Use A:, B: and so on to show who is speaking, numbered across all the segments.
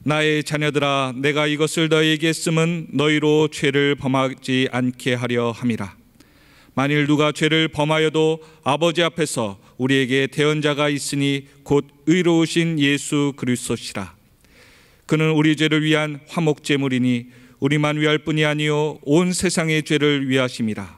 A: 나의 자녀들아, 내가 이것을 너희에게 쓰면 너희로 죄를 범하지 않게 하려 함이라. 만일 누가 죄를 범하여도 아버지 앞에서 우리에게 대언자가 있으니 곧 의로우신 예수 그리스도시라. 그는 우리 죄를 위한 화목제물이니 우리만 위할 뿐이 아니요 온 세상의 죄를 위하심이라.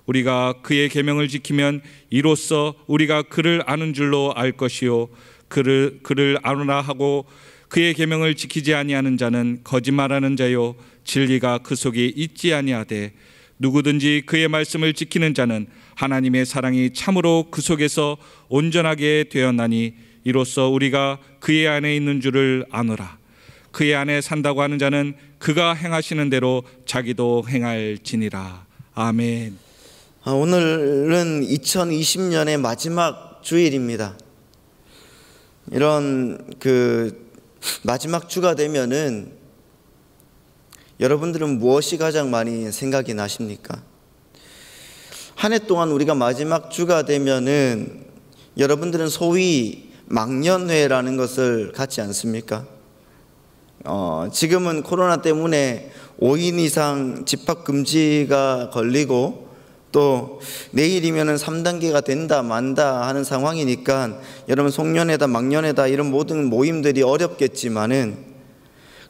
A: 우리가 그의 계명을 지키면 이로써 우리가 그를 아는 줄로 알 것이요 그를 아노라 하고 그의 계명을 지키지 아니하는 자는 거짓말하는 자요 진리가 그 속에 있지 아니하되 누구든지 그의 말씀을 지키는 자는 하나님의 사랑이 참으로 그 속에서 온전하게 되었나니 이로써 우리가 그의 안에 있는 줄을 아노라. 그의 안에 산다고 하는 자는 그가 행하시는 대로 자기도 행할지니라. 아멘.
B: 오늘은 2020년의 마지막 주일입니다. 이런 마지막 주가 되면은 여러분들은 무엇이 가장 많이 생각이 나십니까? 한 해 동안 우리가 마지막 주가 되면은 여러분들은 소위 망년회라는 것을 갖지 않습니까? 지금은 코로나 때문에 5인 이상 집합 금지가 걸리고 또 내일이면은 3단계가 된다 만다 하는 상황이니까 여러분 송년회다 망년회다 이런 모든 모임들이 어렵겠지만은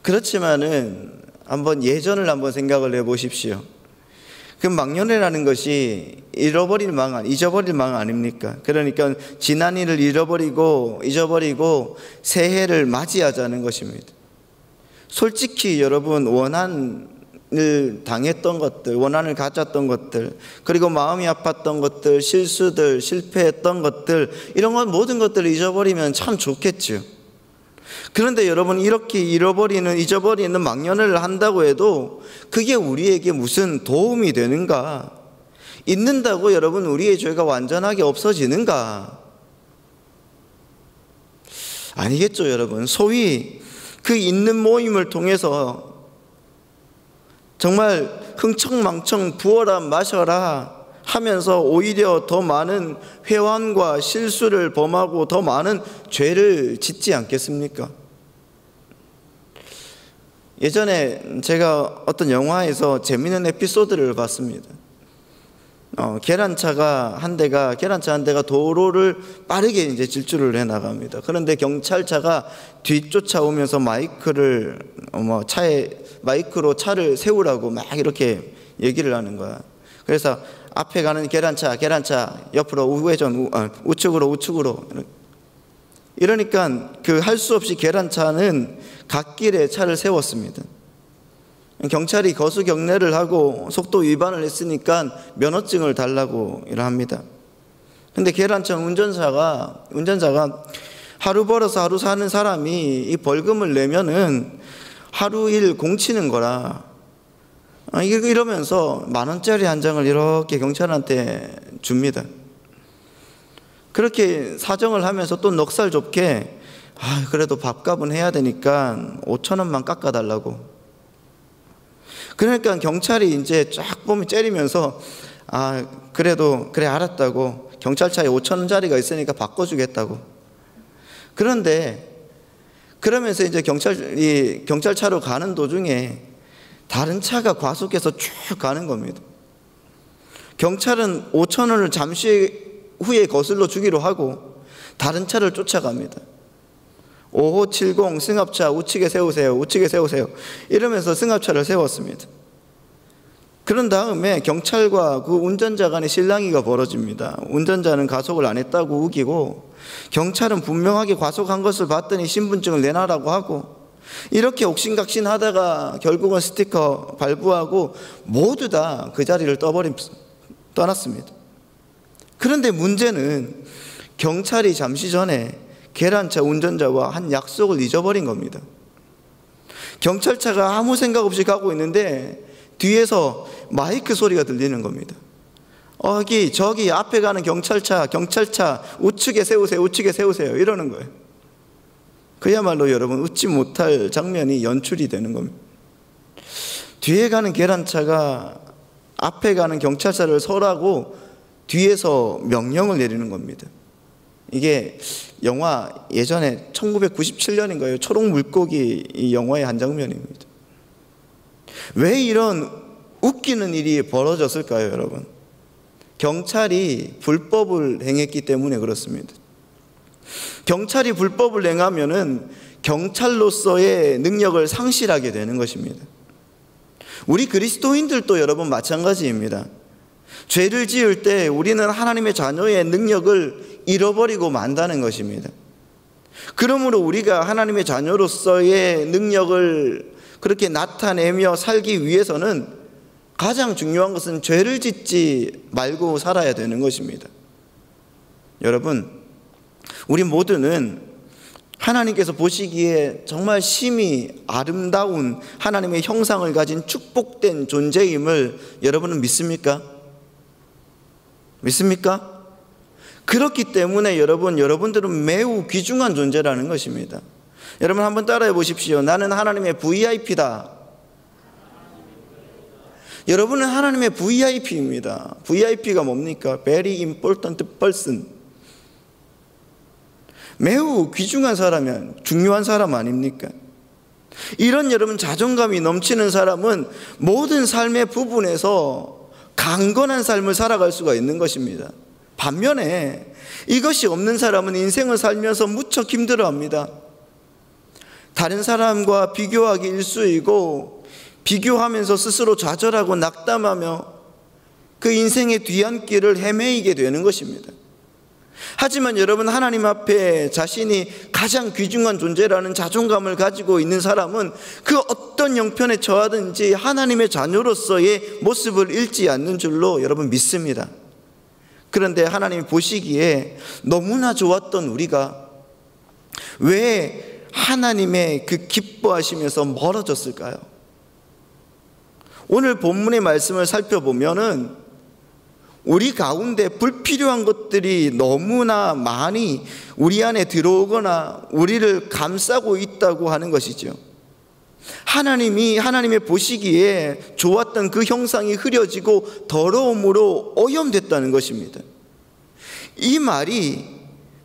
B: 그렇지만은 한번 예전을 한번 생각을 해 보십시오. 그 망년회라는 것이 잊어버릴 망 아닙니까? 그러니까 지난 일을 잊어버리고 새해를 맞이하자는 것입니다. 솔직히 여러분 원한을 당했던 것들, 원한을 가졌던 것들, 그리고 마음이 아팠던 것들, 실수들, 실패했던 것들, 이런 것 모든 것들을 잊어버리면 참 좋겠죠. 그런데 여러분 이렇게 잊어버리는 망년을 한다고 해도 그게 우리에게 무슨 도움이 되는가? 잊는다고 여러분 우리의 죄가 완전하게 없어지는가? 아니겠죠 여러분. 소위 그 잊는 모임을 통해서 정말 흥청망청 부어라 마셔라 하면서 오히려 더 많은 회환과 실수를 범하고 더 많은 죄를 짓지 않겠습니까? 예전에 제가 어떤 영화에서 재미있는 에피소드를 봤습니다. 계란차 한 대가 도로를 빠르게 이제 질주를 해 나갑니다. 그런데 경찰차가 뒤쫓아오면서 마이크로 차를 세우라고 막 이렇게 얘기를 하는 거야. 그래서 앞에 가는 계란차 옆으로 우측으로 이러니까 할 수 없이 계란차는 갓길에 차를 세웠습니다. 경찰이 거수 경례를 하고 속도 위반을 했으니까 면허증을 달라고 합니다. 근데 계란차 운전자가 하루 벌어서 하루 사는 사람이 이 벌금을 내면은 하루 일 공치는 거라 이러면서 10,000원짜리 한 장을 이렇게 경찰한테 줍니다. 그렇게 사정을 하면서 또 넉살 좁게 그래도 밥값은 해야 되니까 5,000원만 깎아달라고. 그러니까 경찰이 이제 쫙 보면 째리면서 그래 알았다고. 경찰차에 5,000원짜리가 있으니까 바꿔주겠다고. 그러면서 이제 경찰차로 가는 도중에 다른 차가 과속해서 쭉 가는 겁니다. 경찰은 5,000원을 잠시 후에 거슬러 주기로 하고 다른 차를 쫓아갑니다. 5570 승합차 우측에 세우세요. 이러면서 승합차를 세웠습니다. 그런 다음에 경찰과 그 운전자 간의 실랑이가 벌어집니다. 운전자는 가속을 안 했다고 우기고 경찰은 분명하게 과속한 것을 봤더니 신분증을 내놔라고 하고 이렇게 옥신각신 하다가 결국은 스티커 발부하고 모두 다 그 자리를 떠났습니다. 그런데 문제는 경찰이 잠시 전에 계란차 운전자와 한 약속을 잊어버린 겁니다. 경찰차가 아무 생각 없이 가고 있는데 뒤에서 마이크 소리가 들리는 겁니다. 저기 앞에 가는 경찰차 우측에 세우세요 이러는 거예요. 그야말로 여러분 웃지 못할 장면이 연출이 되는 겁니다. 뒤에 가는 계란차가 앞에 가는 경찰차를 서라고 뒤에서 명령을 내리는 겁니다. 이게 영화 예전에 1997년인가요? 초록 물고기 이 영화의 한 장면입니다. 왜 이런 웃기는 일이 벌어졌을까요, 여러분? 경찰이 불법을 행했기 때문에 그렇습니다. 경찰이 불법을 행하면은 경찰로서의 능력을 상실하게 되는 것입니다. 우리 그리스도인들도 여러분 마찬가지입니다. 죄를 지을 때 우리는 하나님의 자녀의 능력을 잃어버리고 만다는 것입니다. 그러므로 우리가 하나님의 자녀로서의 능력을 그렇게 나타내며 살기 위해서는 가장 중요한 것은 죄를 짓지 말고 살아야 되는 것입니다. 여러분, 우리 모두는 하나님께서 보시기에 정말 심히 아름다운 하나님의 형상을 가진 축복된 존재임을 여러분은 믿습니까? 믿습니까? 그렇기 때문에 여러분들은 매우 귀중한 존재라는 것입니다. 여러분 한번 따라해 보십시오. 나는 하나님의 VIP다. 여러분은 하나님의 VIP입니다. VIP가 뭡니까? Very important person. 매우 귀중한 사람이야. 중요한 사람 아닙니까? 이런 여러분 자존감이 넘치는 사람은 모든 삶의 부분에서 강건한 삶을 살아갈 수가 있는 것입니다. 반면에 이것이 없는 사람은 인생을 살면서 무척 힘들어합니다. 다른 사람과 비교하기 일쑤이고 비교하면서 스스로 좌절하고 낙담하며 그 인생의 뒤안길을 헤매이게 되는 것입니다. 하지만 여러분, 하나님 앞에 자신이 가장 귀중한 존재라는 자존감을 가지고 있는 사람은 그 어떤 형편에 처하든지 하나님의 자녀로서의 모습을 잃지 않는 줄로 여러분 믿습니다. 그런데 하나님이 보시기에 너무나 좋았던 우리가 왜 하나님의 그 기뻐하시면서 멀어졌을까요? 오늘 본문의 말씀을 살펴보면은 우리 가운데 불필요한 것들이 너무나 많이 우리 안에 들어오거나 우리를 감싸고 있다고 하는 것이죠. 하나님의 보시기에 좋았던 그 형상이 흐려지고 더러움으로 오염됐다는 것입니다. 이 말이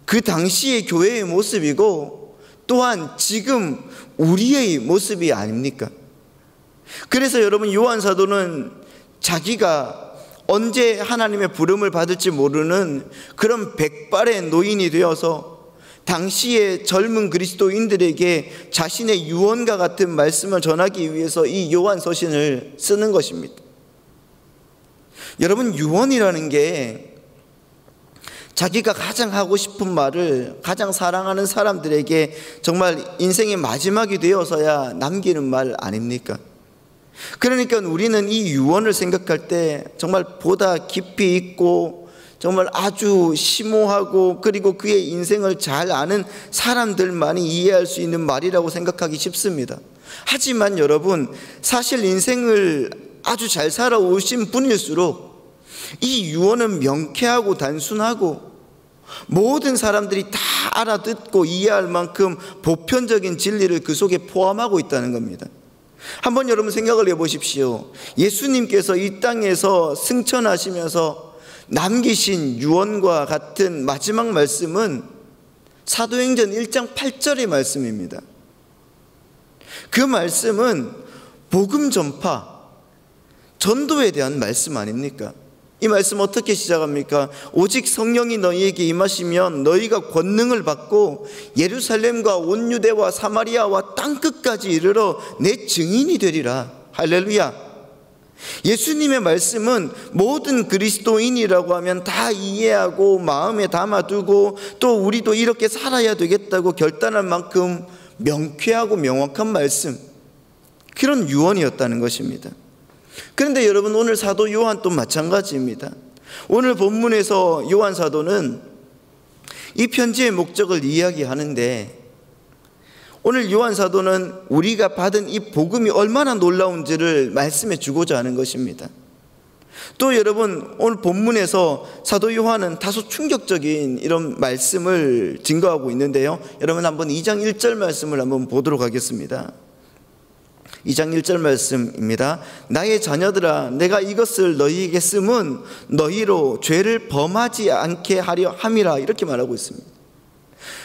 B: 그 당시의 교회의 모습이고 또한 지금 우리의 모습이 아닙니까? 그래서 여러분, 요한 사도는 자기가 언제 하나님의 부름을 받을지 모르는 그런 백발의 노인이 되어서 당시의 젊은 그리스도인들에게 자신의 유언과 같은 말씀을 전하기 위해서 이 요한 서신을 쓰는 것입니다. 여러분, 유언이라는 게 자기가 가장 하고 싶은 말을 가장 사랑하는 사람들에게 정말 인생의 마지막이 되어서야 남기는 말 아닙니까? 그러니까 우리는 이 유언을 생각할 때 정말 보다 깊이 있고 정말 아주 심오하고 그리고 그의 인생을 잘 아는 사람들만이 이해할 수 있는 말이라고 생각하기 쉽습니다. 하지만 여러분, 사실 인생을 아주 잘 살아오신 분일수록 이 유언은 명쾌하고 단순하고 모든 사람들이 다 알아듣고 이해할 만큼 보편적인 진리를 그 속에 포함하고 있다는 겁니다. 한번 여러분 생각을 해보십시오. 예수님께서 이 땅에서 승천하시면서 남기신 유언과 같은 마지막 말씀은 사도행전 1장 8절의 말씀입니다. 그 말씀은 복음 전파, 전도에 대한 말씀 아닙니까? 이 말씀 어떻게 시작합니까? 오직 성령이 너희에게 임하시면 너희가 권능을 받고 예루살렘과 온 유대와 사마리아와 땅끝까지 이르러 내 증인이 되리라. 할렐루야. 예수님의 말씀은 모든 그리스도인이라고 하면 다 이해하고 마음에 담아두고 또 우리도 이렇게 살아야 되겠다고 결단할 만큼 명쾌하고 명확한 말씀, 그런 유언이었다는 것입니다. 그런데 여러분, 오늘 사도 요한도 마찬가지입니다. 오늘 본문에서 요한 사도는 이 편지의 목적을 이야기하는데, 오늘 요한 사도는 우리가 받은 이 복음이 얼마나 놀라운지를 말씀해 주고자 하는 것입니다. 또 여러분, 오늘 본문에서 사도 요한은 다소 충격적인 이런 말씀을 증거하고 있는데요, 여러분 한번 2장 1절 말씀을 한번 보도록 하겠습니다. 2장 1절 말씀입니다. 나의 자녀들아, 내가 이것을 너희에게 쓰면 너희로 죄를 범하지 않게 하려 함이라. 이렇게 말하고 있습니다.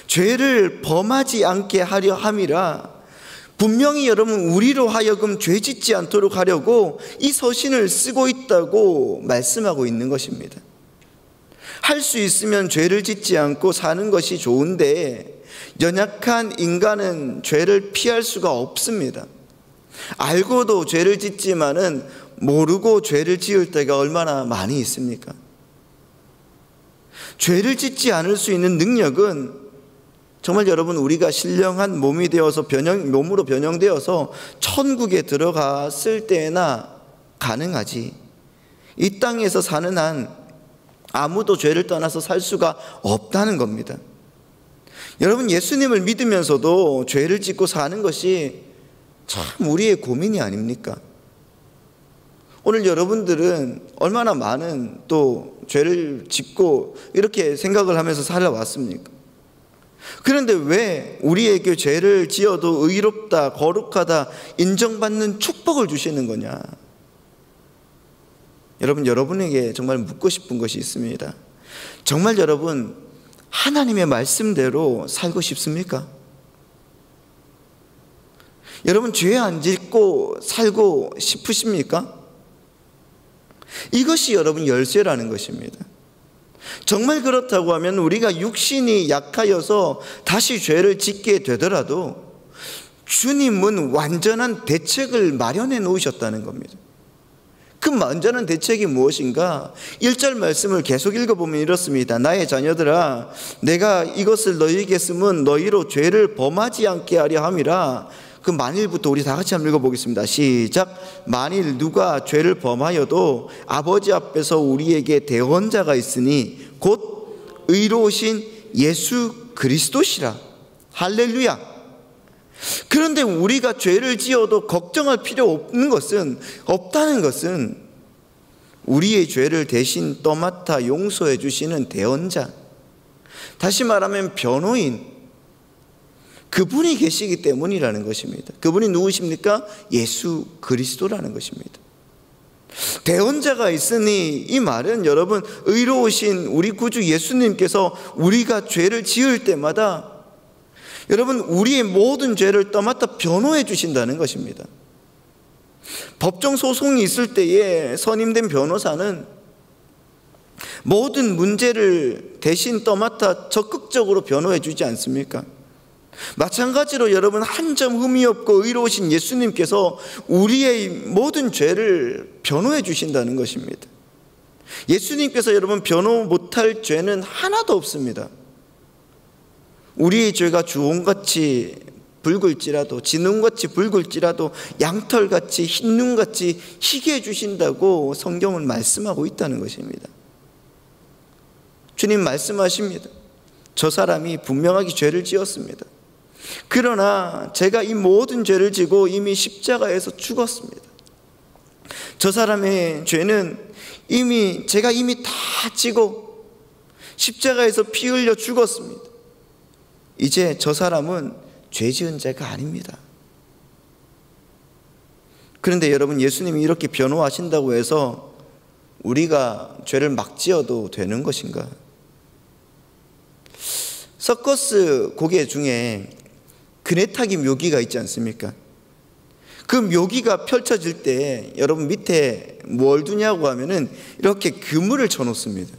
B: 죄를 범하지 않게 하려 함이라. 분명히 여러분 우리로 하여금 죄 짓지 않도록 하려고 이 서신을 쓰고 있다고 말씀하고 있는 것입니다. 할 수 있으면 죄를 짓지 않고 사는 것이 좋은데 연약한 인간은 죄를 피할 수가 없습니다. 알고도 죄를 짓지만은 모르고 죄를 지을 때가 얼마나 많이 있습니까? 죄를 짓지 않을 수 있는 능력은 정말 여러분 우리가 신령한 몸이 되어서 몸으로 변형되어서 천국에 들어갔을 때나 가능하지, 이 땅에서 사는 한 아무도 죄를 떠나서 살 수가 없다는 겁니다. 여러분, 예수님을 믿으면서도 죄를 짓고 사는 것이 참 우리의 고민이 아닙니까? 오늘 여러분들은 얼마나 많은 또 죄를 짓고 이렇게 생각을 하면서 살아왔습니까? 그런데 왜 우리에게 죄를 지어도 의롭다, 거룩하다 인정받는 축복을 주시는 거냐? 여러분, 여러분에게 정말 묻고 싶은 것이 있습니다. 정말 여러분 하나님의 말씀대로 살고 싶습니까? 여러분, 죄 안 짓고 살고 싶으십니까? 이것이 여러분 열쇠라는 것입니다. 정말 그렇다고 하면 우리가 육신이 약하여서 다시 죄를 짓게 되더라도 주님은 완전한 대책을 마련해 놓으셨다는 겁니다. 그 완전한 대책이 무엇인가? 1절 말씀을 계속 읽어보면 이렇습니다. 나의 자녀들아, 내가 이것을 너희에게 쓰면 너희로 죄를 범하지 않게 하려 함이라. 그 만일부터 우리 다 같이 한번 읽어보겠습니다. 시작. 만일 누가 죄를 범하여도 아버지 앞에서 우리에게 대언자가 있으니 곧 의로우신 예수 그리스도시라. 할렐루야. 그런데 우리가 죄를 지어도 걱정할 필요 없다는 것은 우리의 죄를 대신 떠맡아 용서해 주시는 대언자, 다시 말하면 변호인, 그분이 계시기 때문이라는 것입니다. 그분이 누구십니까? 예수 그리스도라는 것입니다. 대언자가 있으니 이 말은 여러분 의로우신 우리 구주 예수님께서 우리가 죄를 지을 때마다 여러분 우리의 모든 죄를 떠맡아 변호해 주신다는 것입니다. 법정 소송이 있을 때에 선임된 변호사는 모든 문제를 대신 떠맡아 적극적으로 변호해 주지 않습니까? 마찬가지로 여러분 한 점 흠이 없고 의로우신 예수님께서 우리의 모든 죄를 변호해 주신다는 것입니다. 예수님께서 여러분 변호 못할 죄는 하나도 없습니다. 우리의 죄가 주홍같이 붉을지라도, 진홍같이 붉을지라도 양털같이 흰눈같이 희게 해주신다고 성경은 말씀하고 있다는 것입니다. 주님 말씀하십니다. 저 사람이 분명하게 죄를 지었습니다. 그러나 제가 이 모든 죄를 지고 이미 십자가에서 죽었습니다. 저 사람의 죄는 제가 이미 다 지고 십자가에서 피 흘려 죽었습니다. 이제 저 사람은 죄 지은 자가 아닙니다. 그런데 여러분, 예수님이 이렇게 변호하신다고 해서 우리가 죄를 막 지어도 되는 것인가? 서커스 고개 중에 그네타기 묘기가 있지 않습니까? 그 묘기가 펼쳐질 때 여러분 밑에 뭘 두냐고 하면은 이렇게 그물을 쳐놓습니다.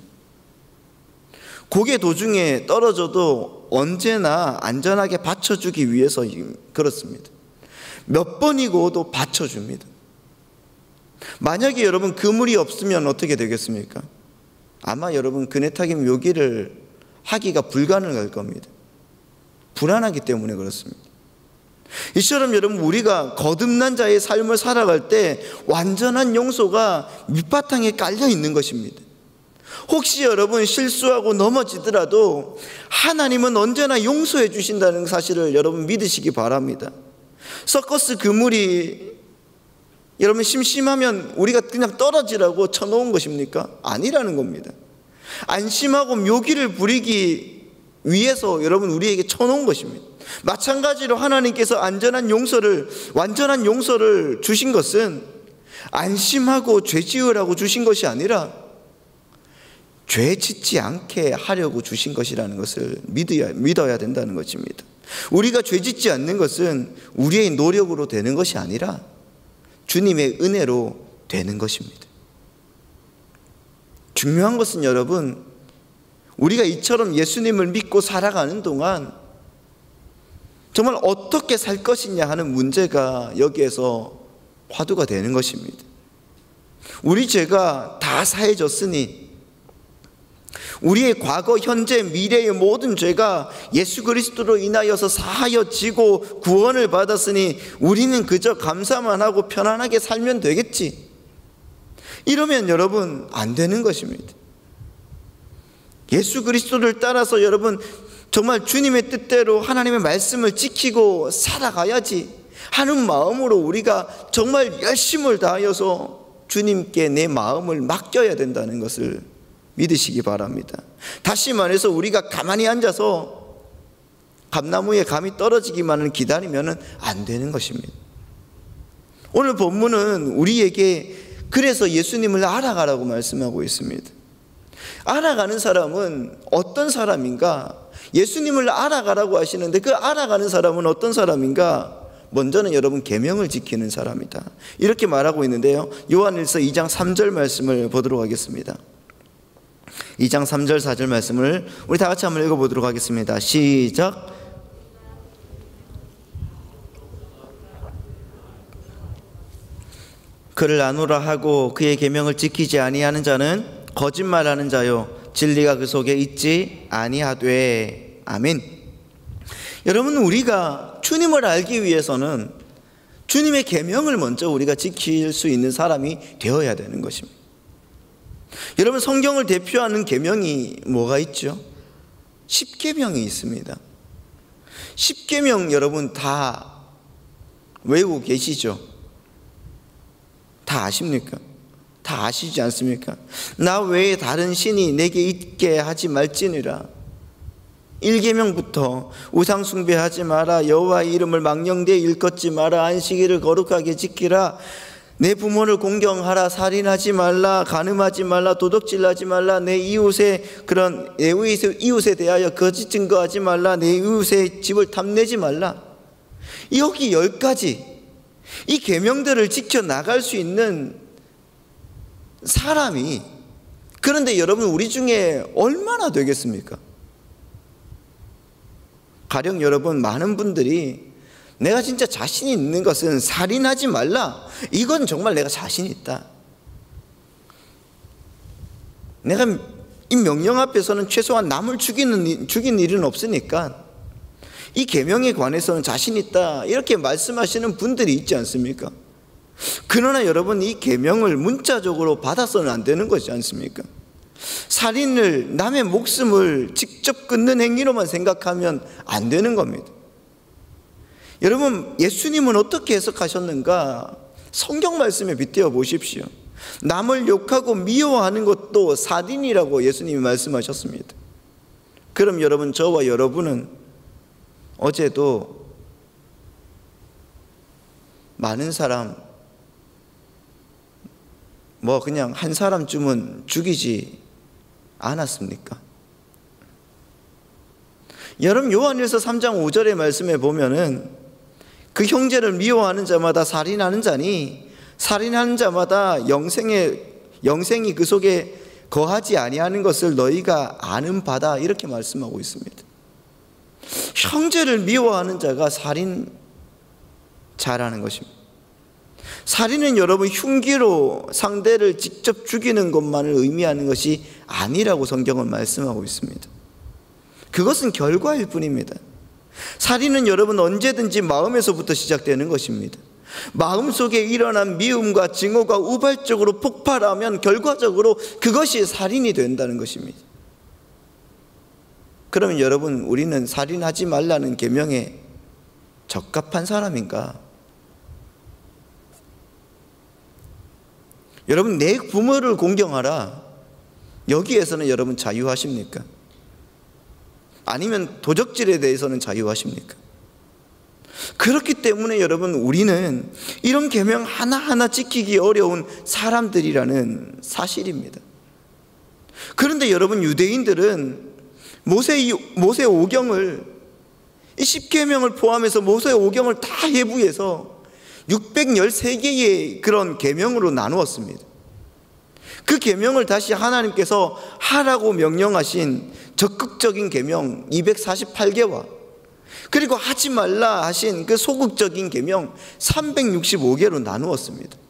B: 고개 도중에 떨어져도 언제나 안전하게 받쳐주기 위해서 그렇습니다. 몇 번이고도 받쳐줍니다. 만약에 여러분 그물이 없으면 어떻게 되겠습니까? 아마 여러분 그네타기 묘기를 하기가 불가능할 겁니다. 불안하기 때문에 그렇습니다. 이처럼 여러분 우리가 거듭난 자의 삶을 살아갈 때 완전한 용서가 밑바탕에 깔려 있는 것입니다. 혹시 여러분 실수하고 넘어지더라도 하나님은 언제나 용서해 주신다는 사실을 여러분 믿으시기 바랍니다. 서커스 그물이 여러분 심심하면 우리가 그냥 떨어지라고 쳐놓은 것입니까? 아니라는 겁니다. 안심하고 묘기를 부리기 위해서 여러분 우리에게 쳐놓은 것입니다. 마찬가지로 하나님께서 완전한 용서를 주신 것은 안심하고 죄 지으라고 주신 것이 아니라 죄 짓지 않게 하려고 주신 것이라는 것을 믿어야 된다는 것입니다. 우리가 죄 짓지 않는 것은 우리의 노력으로 되는 것이 아니라 주님의 은혜로 되는 것입니다. 중요한 것은 여러분, 우리가 이처럼 예수님을 믿고 살아가는 동안 정말 어떻게 살 것이냐 하는 문제가 여기에서 화두가 되는 것입니다. 우리 죄가 다 사해졌으니 우리의 과거, 현재, 미래의 모든 죄가 예수 그리스도로 인하여서 사하여지고 구원을 받았으니 우리는 그저 감사만 하고 편안하게 살면 되겠지. 이러면 여러분 안 되는 것입니다. 예수 그리스도를 따라서 여러분 정말 주님의 뜻대로 하나님의 말씀을 지키고 살아가야지 하는 마음으로 우리가 정말 열심을 다하여서 주님께 내 마음을 맡겨야 된다는 것을 믿으시기 바랍니다. 다시 말해서 우리가 가만히 앉아서 감나무에 감이 떨어지기만을 기다리면 안 되는 것입니다. 오늘 본문은 우리에게 그래서 예수님을 알아가라고 말씀하고 있습니다. 알아가는 사람은 어떤 사람인가? 예수님을 알아가라고 하시는데 그 알아가는 사람은 어떤 사람인가? 먼저는 여러분 계명을 지키는 사람이다, 이렇게 말하고 있는데요. 요한일서 2장 3절 말씀을 보도록 하겠습니다. 2장 3절 4절 말씀을 우리 다 같이 한번 읽어보도록 하겠습니다. 시작. 그를 아노라 하고 그의 계명을 지키지 아니하는 자는 거짓말하는 자요 진리가 그 속에 있지 아니하되. 아멘. 여러분, 우리가 주님을 알기 위해서는 주님의 계명을 먼저 우리가 지킬 수 있는 사람이 되어야 되는 것입니다. 여러분, 성경을 대표하는 계명이 뭐가 있죠? 10계명이 있습니다. 10계명 여러분 다 외우고 계시죠? 다 아십니까? 다 아시지 않습니까? 나 외에 다른 신이 내게 있게 하지 말지니라. 1계명부터 우상 숭배하지 마라, 여호와의 이름을 망령되이 일컫지 마라, 안식일을 거룩하게 지키라, 내 부모를 공경하라, 살인하지 말라, 간음하지 말라, 도둑질하지 말라, 내 이웃에 대하여 거짓 증거하지 말라, 내 이웃의 집을 탐내지 말라. 여기 10가지 이 계명들을 지켜 나갈 수 있는 사람이, 그런데 여러분 우리 중에 얼마나 되겠습니까? 가령 여러분 많은 분들이 내가 진짜 자신이 있는 것은 살인하지 말라, 이건 정말 내가 자신 있다. 내가 이 명령 앞에서는 최소한 남을 죽인 일은 없으니까 이 계명에 관해서는 자신 있다, 이렇게 말씀하시는 분들이 있지 않습니까? 그러나 여러분, 이 계명을 문자적으로 받아서는 안 되는 것이지 않습니까? 살인을, 남의 목숨을 직접 끊는 행위로만 생각하면 안 되는 겁니다. 여러분, 예수님은 어떻게 해석하셨는가? 성경 말씀에 빗대어 보십시오. 남을 욕하고 미워하는 것도 살인이라고 예수님이 말씀하셨습니다. 그럼 여러분, 저와 여러분은 어제도 많은 사람, 그냥 한 사람쯤은 죽이지 않았습니까? 여러분, 요한일서 3장 5절의 말씀에 보면은 그 형제를 미워하는 자마다 살인하는 자니 살인하는 자마다 영생이 그 속에 거하지 아니하는 것을 너희가 아는 바다, 이렇게 말씀하고 있습니다. 형제를 미워하는 자가 살인자라는 것입니다. 살인은 여러분 흉기로 상대를 직접 죽이는 것만을 의미하는 것이 아니라고 성경은 말씀하고 있습니다. 그것은 결과일 뿐입니다. 살인은 여러분 언제든지 마음에서부터 시작되는 것입니다. 마음속에 일어난 미움과 증오가 우발적으로 폭발하면 결과적으로 그것이 살인이 된다는 것입니다. 그러면 여러분, 우리는 살인하지 말라는 계명에 적합한 사람인가? 여러분, 내 부모를 공경하라, 여기에서는 여러분 자유하십니까? 아니면 도적질에 대해서는 자유하십니까? 그렇기 때문에 여러분, 우리는 이런 계명 하나하나 지키기 어려운 사람들이라는 사실입니다. 그런데 여러분, 유대인들은 모세 오경을, 이 10계명을 포함해서 모세 오경을 다 해부해서 613개의 그런 계명으로 나누었습니다. 그 계명을 다시 하나님께서 하라고 명령하신 적극적인 계명 248개와 그리고 하지 말라 하신 그 소극적인 계명 365개로 나누었습니다.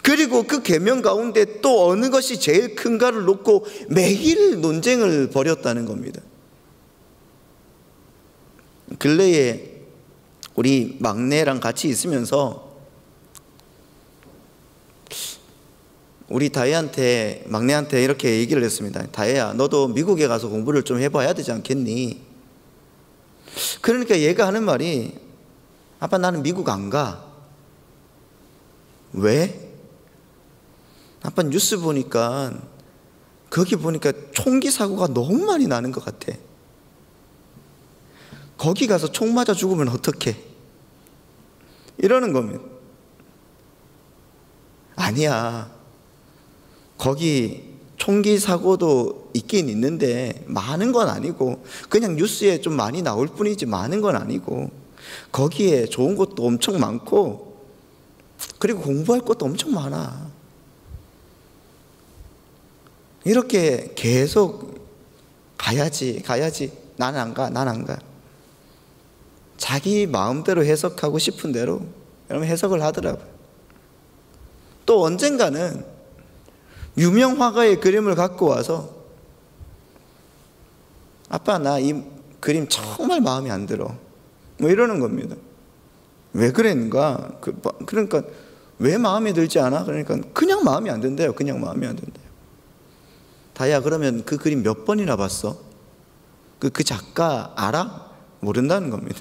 B: 그리고 그 계명 가운데 또 어느 것이 제일 큰가를 놓고 매일 논쟁을 벌였다는 겁니다. 근래에 우리 막내랑 같이 있으면서 우리 막내한테 이렇게 얘기를 했습니다. 다혜야, 너도 미국에 가서 공부를 좀 해봐야 되지 않겠니? 그러니까 얘가 하는 말이, 아빠 나는 미국 안 가. 왜? 아빠 뉴스 보니까 거기 보니까 총기 사고가 너무 많이 나는 것 같아. 거기 가서 총 맞아 죽으면 어떡해? 이러는 겁니다. 아니야, 거기 총기 사고도 있긴 있는데 많은 건 아니고, 그냥 뉴스에 좀 많이 나올 뿐이지 많은 건 아니고, 거기에 좋은 것도 엄청 많고 그리고 공부할 것도 엄청 많아. 이렇게 계속 가야지 나는 안 가. 자기 마음대로 해석하고 싶은 대로 여러분 해석을 하더라고요. 또 언젠가는 유명 화가의 그림을 갖고 와서, 아빠 나 이 그림 정말 마음에 안 들어, 뭐 이러는 겁니다. 왜 그랬는가? 그러니까 왜 마음에 들지 않아? 그러니까 그냥 마음에 안 든대요. 그냥 마음에 안 든대요. 다야, 그러면 그 그림 몇 번이나 봤어? 그 작가 알아? 모른다는 겁니다.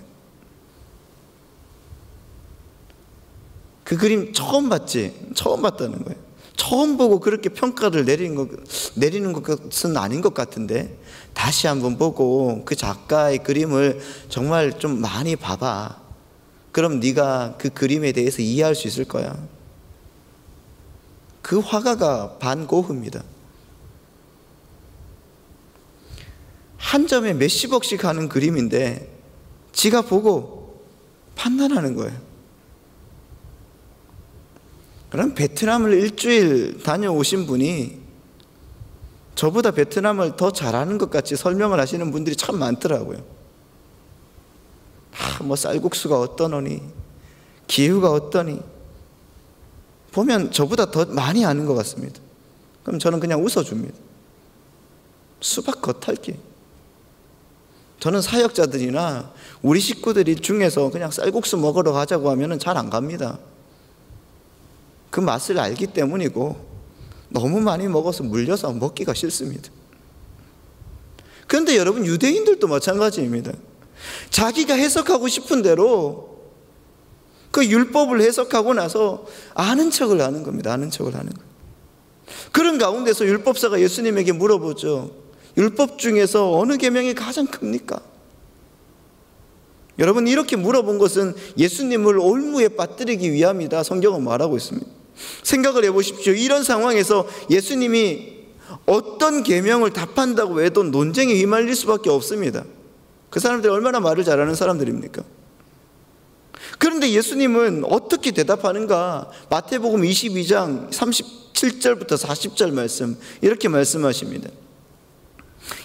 B: 그 그림 처음 봤지? 처음 봤다는 거예요. 처음 보고 그렇게 평가를 내리는 것은 아닌 것 같은데, 다시 한번 보고 그 작가의 그림을 정말 좀 많이 봐봐. 그럼 네가 그 그림에 대해서 이해할 수 있을 거야. 그 화가가 반 고흐입니다. 한 점에 몇십억씩 하는 그림인데 지가 보고 판단하는 거예요. 그럼 베트남을 일주일 다녀오신 분이 저보다 베트남을 더 잘하는 것 같이 설명을 하시는 분들이 참 많더라고요. 뭐 쌀국수가 어떠노니, 기후가 어떠니, 보면 저보다 더 많이 아는 것 같습니다. 그럼 저는 그냥 웃어줍니다. 수박 겉핥기. 저는 사역자들이나 우리 식구들이 중에서 그냥 쌀국수 먹으러 가자고 하면 잘 안 갑니다. 그 맛을 알기 때문이고, 너무 많이 먹어서 물려서 먹기가 싫습니다. 그런데 여러분, 유대인들도 마찬가지입니다. 자기가 해석하고 싶은 대로 그 율법을 해석하고 나서 아는 척을 하는 겁니다. 아는 척을 하는 거예요. 그런 가운데서 율법사가 예수님에게 물어보죠. 율법 중에서 어느 계명이 가장 큽니까? 여러분, 이렇게 물어본 것은 예수님을 올무에 빠뜨리기 위함이다, 성경은 말하고 있습니다. 생각을 해보십시오. 이런 상황에서 예수님이 어떤 계명을 답한다고 해도 논쟁에 휘말릴 수밖에 없습니다. 그 사람들이 얼마나 말을 잘하는 사람들입니까? 그런데 예수님은 어떻게 대답하는가? 마태복음 22장 37절부터 40절 말씀, 이렇게 말씀하십니다.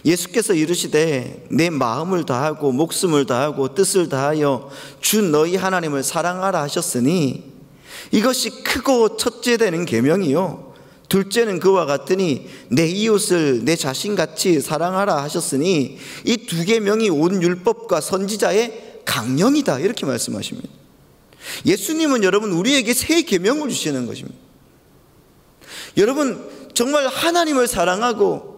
B: 예수께서 이르시되 내 마음을 다하고 목숨을 다하고 뜻을 다하여 주 너희 하나님을 사랑하라 하셨으니 이것이 크고 첫째 되는 계명이요 둘째는 그와 같으니 내 이웃을 내 자신같이 사랑하라 하셨으니 이 두 계명이 온 율법과 선지자의 강령이다, 이렇게 말씀하십니다. 예수님은 여러분 우리에게 세 계명을 주시는 것입니다. 여러분, 정말 하나님을 사랑하고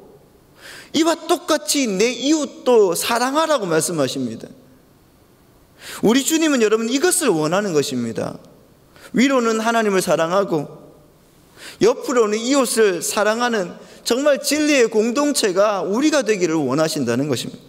B: 이와 똑같이 내 이웃도 사랑하라고 말씀하십니다. 우리 주님은 여러분 이것을 원하는 것입니다. 위로는 하나님을 사랑하고 옆으로는 이웃을 사랑하는 정말 진리의 공동체가 우리가 되기를 원하신다는 것입니다.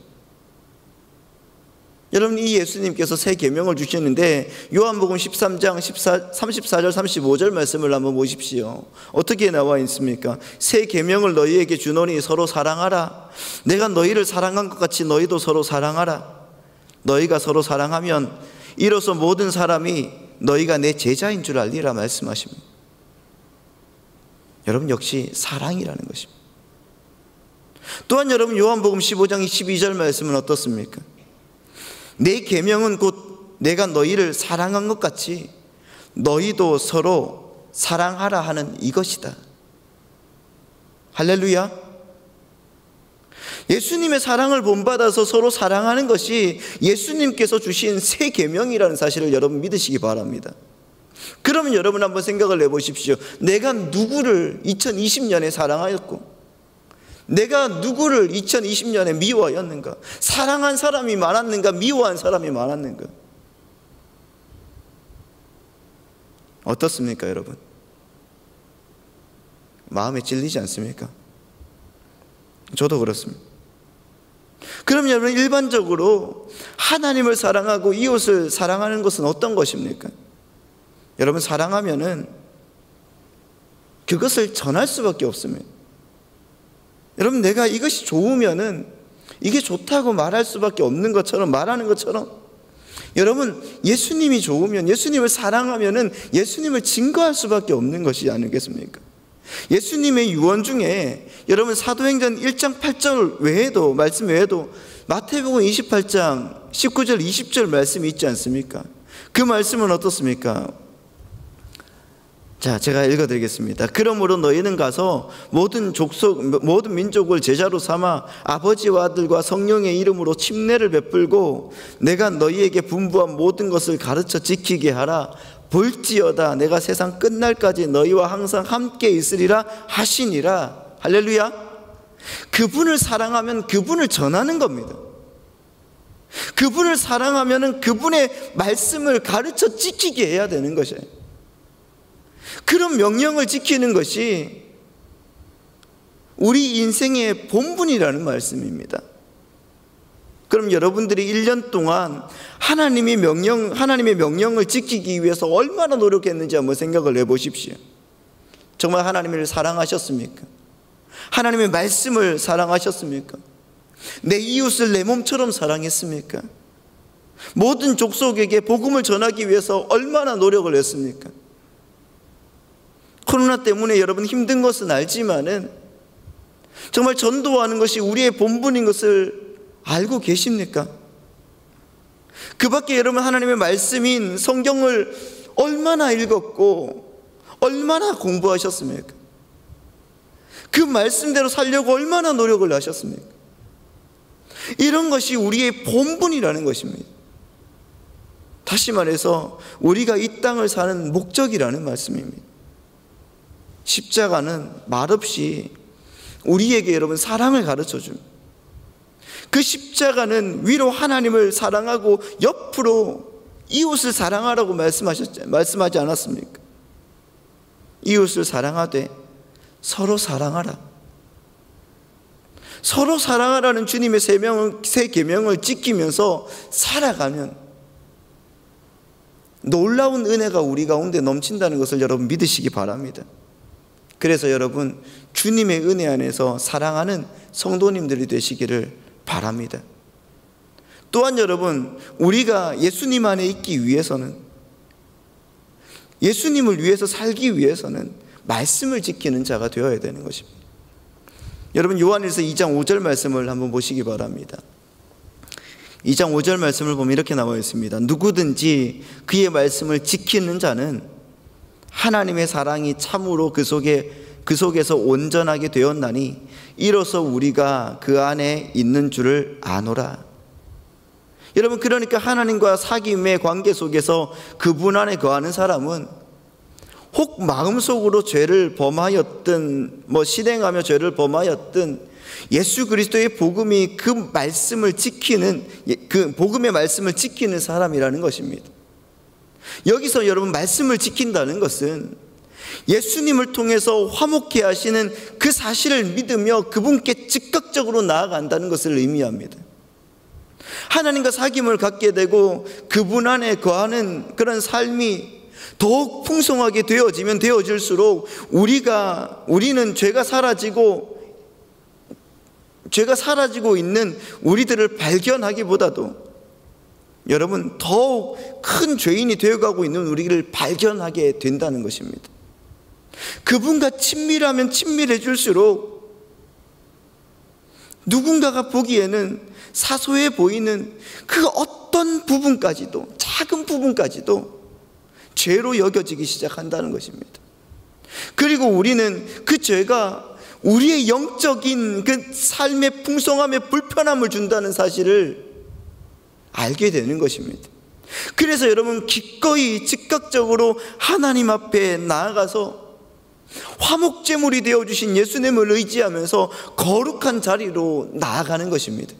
B: 여러분, 이 예수님께서 새 계명을 주셨는데 요한복음 13장 34절 35절 말씀을 한번 보십시오. 어떻게 나와 있습니까? 새 계명을 너희에게 주노니 서로 사랑하라. 내가 너희를 사랑한 것 같이 너희도 서로 사랑하라. 너희가 서로 사랑하면 이로써 모든 사람이 너희가 내 제자인 줄 알리라 말씀하십니다. 여러분, 역시 사랑이라는 것입니다. 또한 여러분, 요한복음 15장 22절 말씀은 어떻습니까? 내 계명은 곧 내가 너희를 사랑한 것 같이 너희도 서로 사랑하라 하는 이것이다. 할렐루야. 예수님의 사랑을 본받아서 서로 사랑하는 것이 예수님께서 주신 새 계명이라는 사실을 여러분 믿으시기 바랍니다. 그러면 여러분 한번 생각을 해보십시오. 내가 누구를 2020년에 사랑하였고 내가 누구를 2020년에 미워하였는가? 사랑한 사람이 많았는가? 미워한 사람이 많았는가? 어떻습니까, 여러분? 마음에 찔리지 않습니까? 저도 그렇습니다. 그럼 여러분, 일반적으로 하나님을 사랑하고 이웃을 사랑하는 것은 어떤 것입니까? 여러분, 사랑하면은 그것을 전할 수밖에 없습니다. 여러분, 내가 이것이 좋으면은 이게 좋다고 말할 수밖에 없는 것처럼, 말하는 것처럼, 여러분, 예수님이 좋으면, 예수님을 사랑하면은 예수님을 증거할 수밖에 없는 것이 아니겠습니까? 예수님의 유언 중에 여러분, 사도행전 1장 8절 외에도, 말씀 외에도 마태복음 28장 19절 20절 말씀이 있지 않습니까? 그 말씀은 어떻습니까? 자, 제가 읽어드리겠습니다. 그러므로 너희는 가서 모든 민족을 제자로 삼아 아버지와 아들과 성령의 이름으로 침례를 베풀고 내가 너희에게 분부한 모든 것을 가르쳐 지키게 하라. 볼지어다 내가 세상 끝날까지 너희와 항상 함께 있으리라 하시니라. 할렐루야. 그분을 사랑하면 그분을 전하는 겁니다. 그분을 사랑하면 그분의 말씀을 가르쳐 지키게 해야 되는 것이에요. 그런 명령을 지키는 것이 우리 인생의 본분이라는 말씀입니다. 그럼 여러분들이 1년 동안 하나님의 명령을 지키기 위해서 얼마나 노력했는지 한번 생각을 해보십시오. 정말 하나님을 사랑하셨습니까? 하나님의 말씀을 사랑하셨습니까? 내 이웃을 내 몸처럼 사랑했습니까? 모든 족속에게 복음을 전하기 위해서 얼마나 노력을 했습니까? 코로나 때문에 여러분 힘든 것은 알지만은 정말 전도하는 것이 우리의 본분인 것을 알고 계십니까? 그 밖에 여러분, 하나님의 말씀인 성경을 얼마나 읽었고 얼마나 공부하셨습니까? 그 말씀대로 살려고 얼마나 노력을 하셨습니까? 이런 것이 우리의 본분이라는 것입니다. 다시 말해서 우리가 이 땅을 사는 목적이라는 말씀입니다. 십자가는 말없이 우리에게 여러분 사랑을 가르쳐 줍니다. 그 십자가는 위로 하나님을 사랑하고 옆으로 이웃을 사랑하라고 말씀하지 않았습니까? 이웃을 사랑하되 서로 사랑하라. 서로 사랑하라는 주님의 새 계명을 지키면서 살아가면 놀라운 은혜가 우리 가운데 넘친다는 것을 여러분 믿으시기 바랍니다. 그래서 여러분, 주님의 은혜 안에서 사랑하는 성도님들이 되시기를 바랍니다. 또한 여러분, 우리가 예수님 안에 있기 위해서는, 예수님을 위해서 살기 위해서는 말씀을 지키는 자가 되어야 되는 것입니다. 여러분, 요한일서 2장 5절 말씀을 한번 보시기 바랍니다. 2장 5절 말씀을 보면 이렇게 나와 있습니다. 누구든지 그의 말씀을 지키는 자는 하나님의 사랑이 참으로 그 속에서 온전하게 되었나니 이로써 우리가 그 안에 있는 줄을 아노라. 여러분, 그러니까 하나님과 사귐의 관계 속에서 그분 안에 거하는 사람은 혹 마음속으로 죄를 범하였든 실행하며 죄를 범하였든 예수 그리스도의 복음이 그 말씀을 지키는, 그 복음의 말씀을 지키는 사람이라는 것입니다. 여기서 여러분, 말씀을 지킨다는 것은 예수님을 통해서 화목케 하시는 그 사실을 믿으며 그분께 즉각적으로 나아간다는 것을 의미합니다. 하나님과 사귐을 갖게 되고 그분 안에 거하는 그런 삶이 더욱 풍성하게 되어지면 되어질수록 우리는 죄가 사라지고 있는 우리들을 발견하기보다도 여러분 더욱 큰 죄인이 되어가고 있는 우리를 발견하게 된다는 것입니다. 그분과 친밀하면 친밀해질수록 누군가가 보기에는 사소해 보이는 그 어떤 부분까지도, 작은 부분까지도 죄로 여겨지기 시작한다는 것입니다. 그리고 우리는 그 죄가 우리의 영적인 그 삶의 풍성함에 불편함을 준다는 사실을 알게 되는 것입니다. 그래서 여러분 기꺼이 즉각적으로 하나님 앞에 나아가서 화목제물이 되어주신 예수님을 의지하면서 거룩한 자리로 나아가는 것입니다.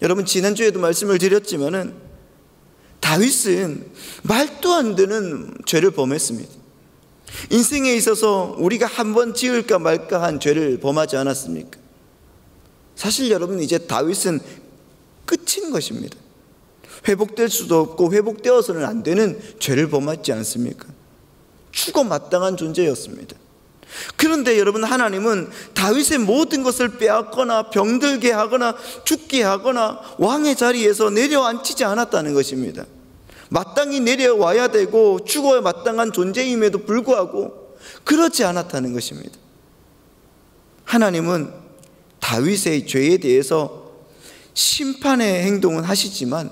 B: 여러분 지난주에도 말씀을 드렸지만은 다윗은 말도 안 되는 죄를 범했습니다. 인생에 있어서 우리가 한 번 지을까 말까 한 죄를 범하지 않았습니까? 사실 여러분 이제 다윗은 끝인 것입니다. 회복될 수도 없고 회복되어서는 안 되는 죄를 범하지 않습니까? 죽어 마땅한 존재였습니다. 그런데 여러분 하나님은 다윗의 모든 것을 빼앗거나 병들게 하거나 죽게 하거나 왕의 자리에서 내려앉히지 않았다는 것입니다. 마땅히 내려와야 되고 죽어야 마땅한 존재임에도 불구하고 그렇지 않았다는 것입니다. 하나님은 다윗의 죄에 대해서 심판의 행동은 하시지만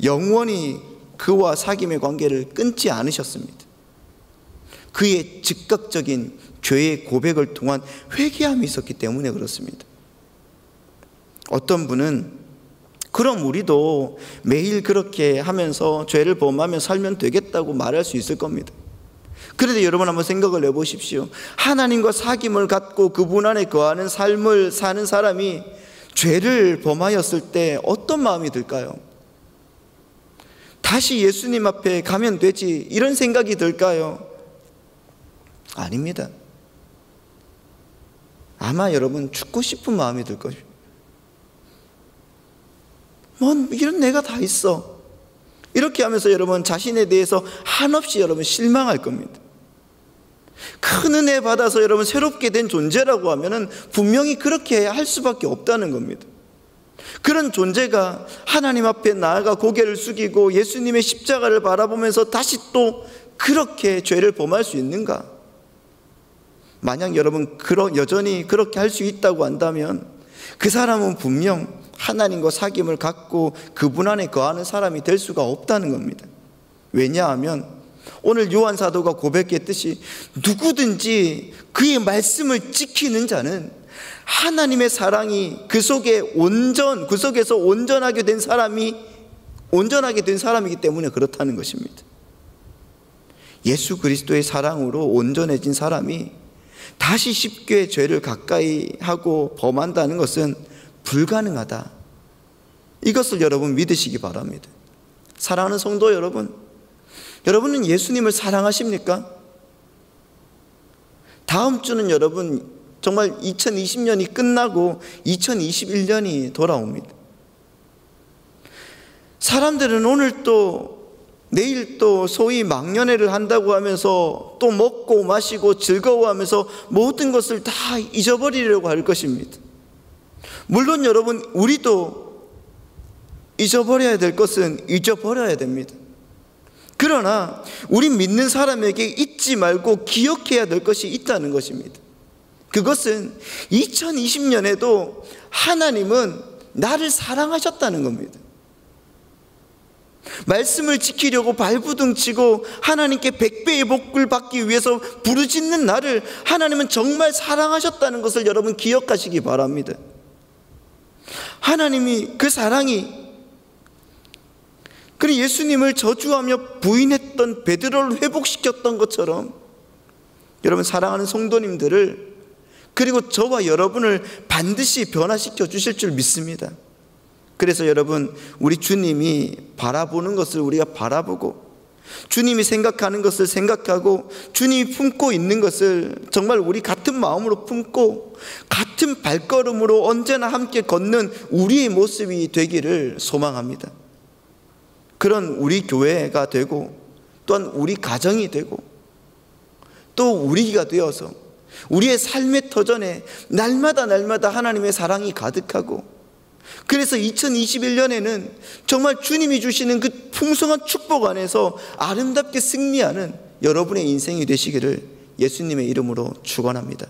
B: 영원히 그와 사귐의 관계를 끊지 않으셨습니다. 그의 즉각적인 죄의 고백을 통한 회개함이 있었기 때문에 그렇습니다. 어떤 분은 그럼 우리도 매일 그렇게 하면서 죄를 범하며 살면 되겠다고 말할 수 있을 겁니다. 그런데 여러분 한번 생각을 해보십시오. 하나님과 사귐을 갖고 그분 안에 거하는 삶을 사는 사람이 죄를 범하였을 때 어떤 마음이 들까요? 다시 예수님 앞에 가면 되지 이런 생각이 들까요? 아닙니다. 아마 여러분 죽고 싶은 마음이 들 것입니다. 이런 내가 다 있어. 이렇게 하면서 여러분 자신에 대해서 한없이 여러분 실망할 겁니다. 큰 은혜 받아서 여러분 새롭게 된 존재라고 하면은 분명히 그렇게 할 수밖에 없다는 겁니다. 그런 존재가 하나님 앞에 나아가 고개를 숙이고 예수님의 십자가를 바라보면서 다시 또 그렇게 죄를 범할 수 있는가? 만약 여러분 여전히 그렇게 할 수 있다고 한다면 그 사람은 분명 하나님과 사귐을 갖고 그분 안에 거하는 사람이 될 수가 없다는 겁니다. 왜냐하면 오늘 요한 사도가 고백했듯이 누구든지 그의 말씀을 지키는 자는 하나님의 사랑이 그 속에서 온전하게 된 사람이기 때문에 그렇다는 것입니다. 예수 그리스도의 사랑으로 온전해진 사람이 다시 쉽게 죄를 가까이 하고 범한다는 것은 불가능하다. 이것을 여러분 믿으시기 바랍니다. 사랑하는 성도 여러분, 여러분은 예수님을 사랑하십니까? 다음 주는 여러분 정말 2020년이 끝나고 2021년이 돌아옵니다. 사람들은 오늘 또 내일 또 소위 망년회를 한다고 하면서 또 먹고 마시고 즐거워하면서 모든 것을 다 잊어버리려고 할 것입니다. 물론 여러분 우리도 잊어버려야 될 것은 잊어버려야 됩니다. 그러나 우리 믿는 사람에게 잊지 말고 기억해야 될 것이 있다는 것입니다. 그것은 2020년에도 하나님은 나를 사랑하셨다는 겁니다. 말씀을 지키려고 발부둥치고 하나님께 100배의 복을 받기 위해서 부르짖는 나를 하나님은 정말 사랑하셨다는 것을 여러분 기억하시기 바랍니다. 하나님이 그 사랑이 그 예수님을 저주하며 부인했던 베드로를 회복시켰던 것처럼 여러분 사랑하는 성도님들을 그리고 저와 여러분을 반드시 변화시켜 주실 줄 믿습니다. 그래서 여러분 우리 주님이 바라보는 것을 우리가 바라보고 주님이 생각하는 것을 생각하고 주님이 품고 있는 것을 정말 우리 같은 마음으로 품고 같은 발걸음으로 언제나 함께 걷는 우리의 모습이 되기를 소망합니다. 그런 우리 교회가 되고 또한 우리 가정이 되고 또 우리가 되어서 우리의 삶의 터전에 날마다 하나님의 사랑이 가득하고, 그래서 2021년에는 정말 주님이 주시는 그 풍성한 축복 안에서 아름답게 승리하는 여러분의 인생이 되시기를 예수님의 이름으로 축원합니다.